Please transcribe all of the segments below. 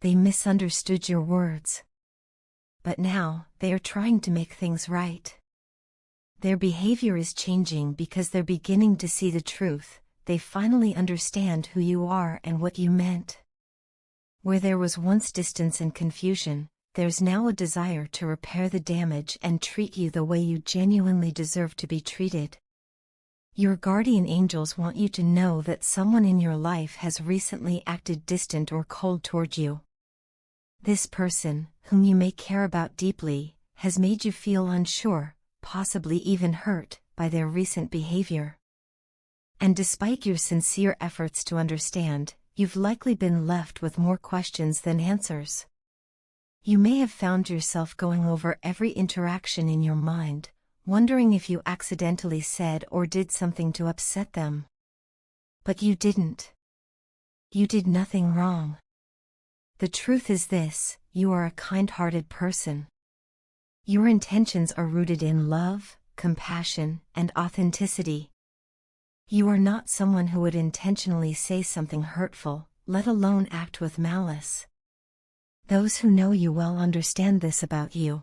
They misunderstood your words. But now, they are trying to make things right. Their behavior is changing because they're beginning to see the truth. They finally understand who you are and what you meant. Where there was once distance and confusion, there's now a desire to repair the damage and treat you the way you genuinely deserve to be treated. Your guardian angels want you to know that someone in your life has recently acted distant or cold toward you. This person, whom you may care about deeply, has made you feel unsure, possibly even hurt, by their recent behavior. And despite your sincere efforts to understand, you've likely been left with more questions than answers. You may have found yourself going over every interaction in your mind, wondering if you accidentally said or did something to upset them. But you didn't. You did nothing wrong. The truth is this: you are a kind-hearted person. Your intentions are rooted in love, compassion, and authenticity. You are not someone who would intentionally say something hurtful, let alone act with malice. Those who know you well understand this about you.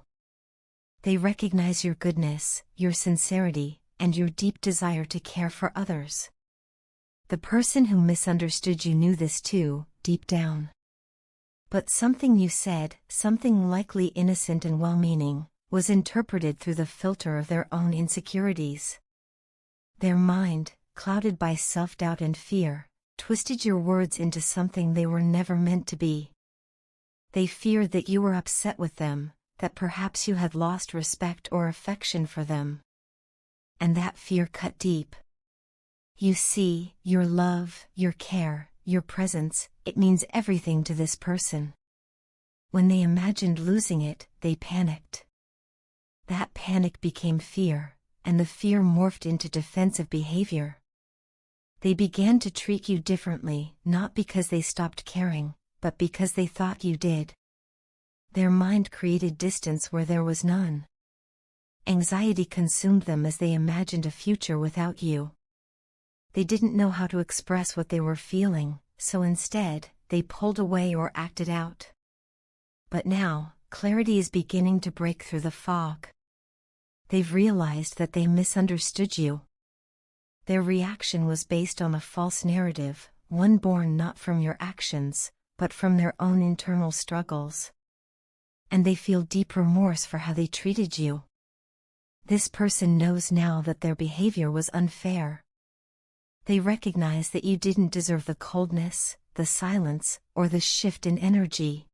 They recognize your goodness, your sincerity, and your deep desire to care for others. The person who misunderstood you knew this too, deep down. But something you said, something likely innocent and well-meaning, was interpreted through the filter of their own insecurities. Their mind, clouded by self-doubt and fear, twisted your words into something they were never meant to be. They feared that you were upset with them, that perhaps you had lost respect or affection for them. And that fear cut deep. You see, your love, your care, your presence, it means everything to this person. When they imagined losing it, they panicked. That panic became fear, and the fear morphed into defensive behavior. They began to treat you differently, not because they stopped caring, but because they thought you did. Their mind created distance where there was none. Anxiety consumed them as they imagined a future without you. They didn't know how to express what they were feeling, so instead, they pulled away or acted out. But now, clarity is beginning to break through the fog. They've realized that they misunderstood you. Their reaction was based on a false narrative, one born not from your actions, but from their own internal struggles. And they feel deep remorse for how they treated you. This person knows now that their behavior was unfair. They recognize that you didn't deserve the coldness, the silence, or the shift in energy.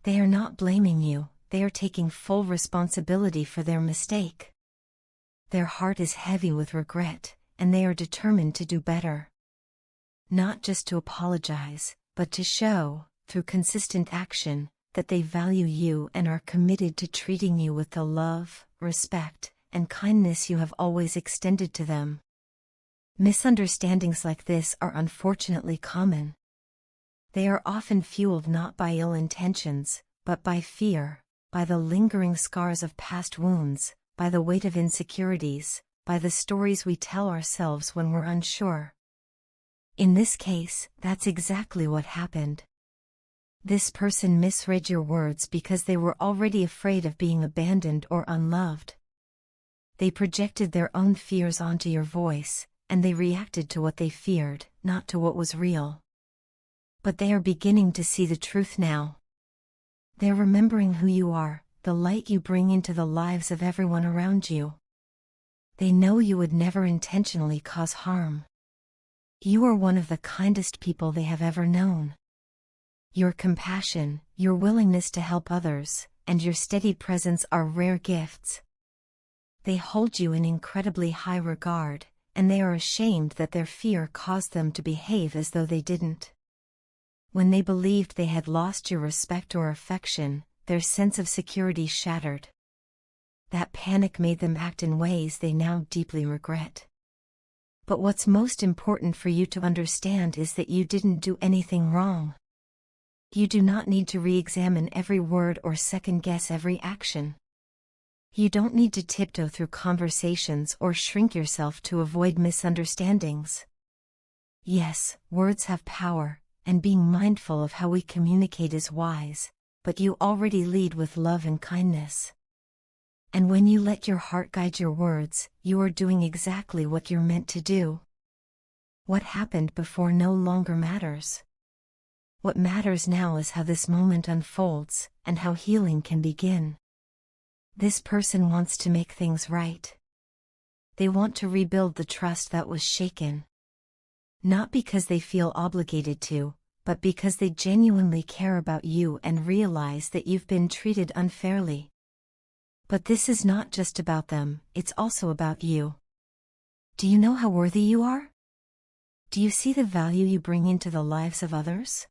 They are not blaming you, they are taking full responsibility for their mistake. Their heart is heavy with regret, and they are determined to do better. Not just to apologize, but to show, through consistent action, that they value you and are committed to treating you with the love, respect, and kindness you have always extended to them. Misunderstandings like this are unfortunately common. They are often fueled not by ill intentions, but by fear, by the lingering scars of past wounds, by the weight of insecurities, by the stories we tell ourselves when we're unsure. In this case, that's exactly what happened. This person misread your words because they were already afraid of being abandoned or unloved. They projected their own fears onto your voice, and they reacted to what they feared, not to what was real. But they are beginning to see the truth now. They're remembering who you are, the light you bring into the lives of everyone around you. They know you would never intentionally cause harm. You are one of the kindest people they have ever known. Your compassion, your willingness to help others, and your steady presence are rare gifts. They hold you in incredibly high regard, and they are ashamed that their fear caused them to behave as though they didn't. When they believed they had lost your respect or affection, their sense of security shattered. That panic made them act in ways they now deeply regret. But what's most important for you to understand is that you didn't do anything wrong. You do not need to re-examine every word or second-guess every action. You don't need to tiptoe through conversations or shrink yourself to avoid misunderstandings. Yes, words have power, and being mindful of how we communicate is wise, but you already lead with love and kindness. And when you let your heart guide your words, you are doing exactly what you're meant to do. What happened before no longer matters. What matters now is how this moment unfolds, and how healing can begin. This person wants to make things right. They want to rebuild the trust that was shaken. Not because they feel obligated to, but because they genuinely care about you and realize that you've been treated unfairly. But this is not just about them, it's also about you. Do you know how worthy you are? Do you see the value you bring into the lives of others?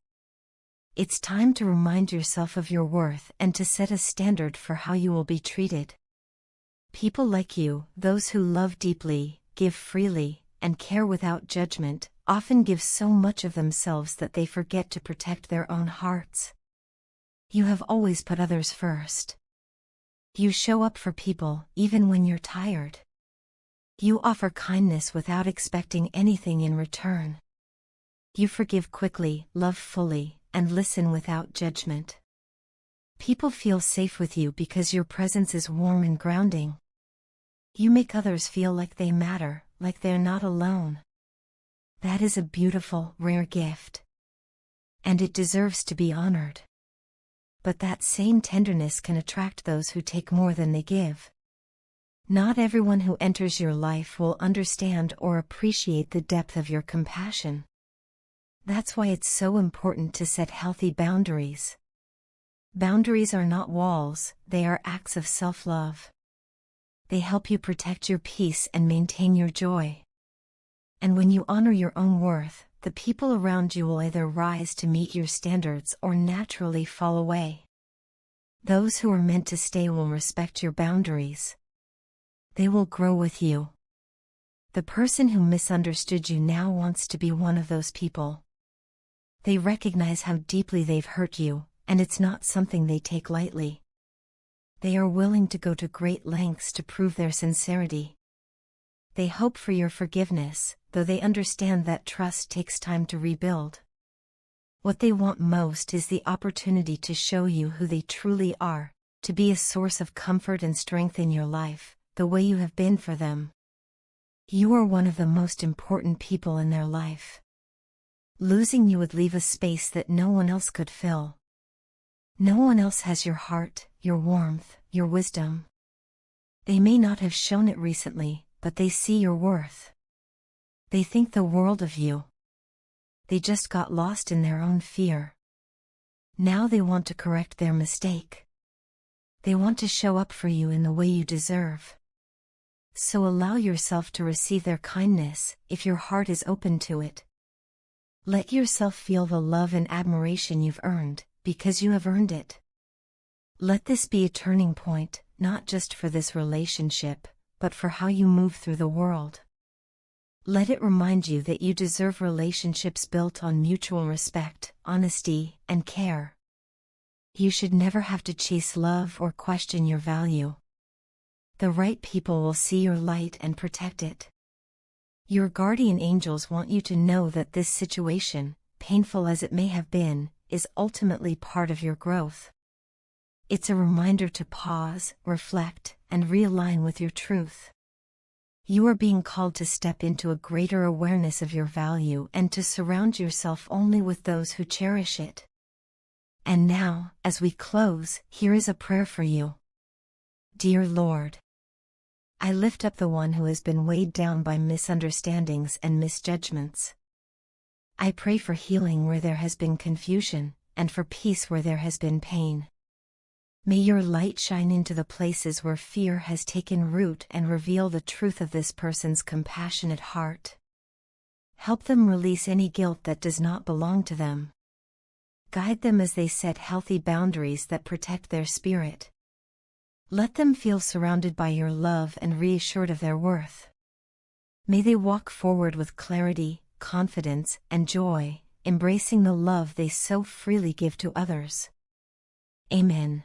It's time to remind yourself of your worth and to set a standard for how you will be treated. People like you, those who love deeply, give freely, and care without judgment, often give so much of themselves that they forget to protect their own hearts. You have always put others first. You show up for people, even when you're tired. You offer kindness without expecting anything in return. You forgive quickly, love fully, and listen without judgment. People feel safe with you because your presence is warm and grounding. You make others feel like they matter, like they're not alone. That is a beautiful, rare gift. And it deserves to be honored. But that same tenderness can attract those who take more than they give. Not everyone who enters your life will understand or appreciate the depth of your compassion. That's why it's so important to set healthy boundaries. Boundaries are not walls, they are acts of self-love. They help you protect your peace and maintain your joy. And when you honor your own worth, the people around you will either rise to meet your standards or naturally fall away. Those who are meant to stay will respect your boundaries. They will grow with you. The person who misunderstood you now wants to be one of those people. They recognize how deeply they've hurt you, and it's not something they take lightly. They are willing to go to great lengths to prove their sincerity. They hope for your forgiveness, though they understand that trust takes time to rebuild. What they want most is the opportunity to show you who they truly are, to be a source of comfort and strength in your life, the way you have been for them. You are one of the most important people in their life. Losing you would leave a space that no one else could fill. No one else has your heart, your warmth, your wisdom. They may not have shown it recently, but they see your worth. They think the world of you. They just got lost in their own fear. Now they want to correct their mistake. They want to show up for you in the way you deserve. So allow yourself to receive their kindness, if your heart is open to it. Let yourself feel the love and admiration you've earned, because you have earned it. Let this be a turning point, not just for this relationship, but for how you move through the world. Let it remind you that you deserve relationships built on mutual respect, honesty, and care. You should never have to chase love or question your value. The right people will see your light and protect it. Your guardian angels want you to know that this situation, painful as it may have been, is ultimately part of your growth. It's a reminder to pause, reflect, and realign with your truth. You are being called to step into a greater awareness of your value and to surround yourself only with those who cherish it. And now, as we close, here is a prayer for you. Dear Lord, I lift up the one who has been weighed down by misunderstandings and misjudgments. I pray for healing where there has been confusion, and for peace where there has been pain. May your light shine into the places where fear has taken root and reveal the truth of this person's compassionate heart. Help them release any guilt that does not belong to them. Guide them as they set healthy boundaries that protect their spirit. Let them feel surrounded by your love and reassured of their worth. May they walk forward with clarity, confidence, and joy, embracing the love they so freely give to others. Amen.